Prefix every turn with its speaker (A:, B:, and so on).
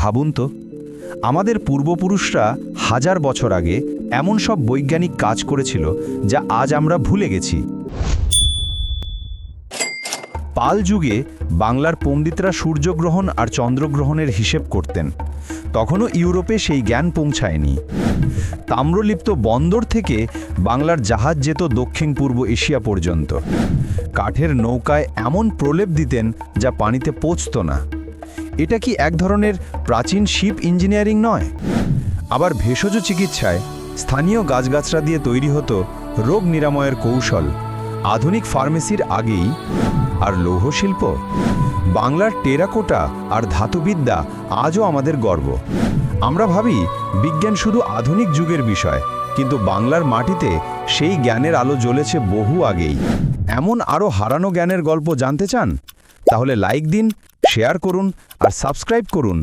A: ভাবুন তো, আমাদের পূর্বপুরুষরা হাজার বছর আগে এমন সব বৈজ্ঞানিক কাজ করেছিল যা আজ আমরা ভুলে গেছি। পাল যুগে বাংলার পণ্ডিতরা সূর্যগ্রহণ আর চন্দ্রগ্রহণের হিসেব করতেন। তখনও ইউরোপে সেই জ্ঞান পৌঁছায়নি। তাম্রলিপ্ত বন্দর থেকে বাংলার জাহাজ যেত দক্ষিণ পূর্ব এশিয়া পর্যন্ত। কাঠের নৌকায় এমন প্রলেপ দিতেন যা পানিতে পৌঁছত না। এটা কি এক ধরনের প্রাচীন শিপ ইঞ্জিনিয়ারিং নয়? আবার ভেষজ চিকিৎসায় স্থানীয় গাছগাছরা দিয়ে তৈরি হতো রোগ নিরাময়ের কৌশল, আধুনিক ফার্মেসির আগেই। আর লৌহশিল্প, বাংলার টেরাকোটা আর ধাতুবিদ্যা আজও আমাদের গর্ব। আমরা ভাবি বিজ্ঞান শুধু আধুনিক যুগের বিষয়, কিন্তু বাংলার মাটিতে সেই জ্ঞানের আলো জ্বলেছে বহু আগেই। এমন আরও হারানো জ্ঞানের গল্প জানতে চান? তাহলে লাইক দিন, শেয়ার করুন আর সাবস্ক্রাইব করুন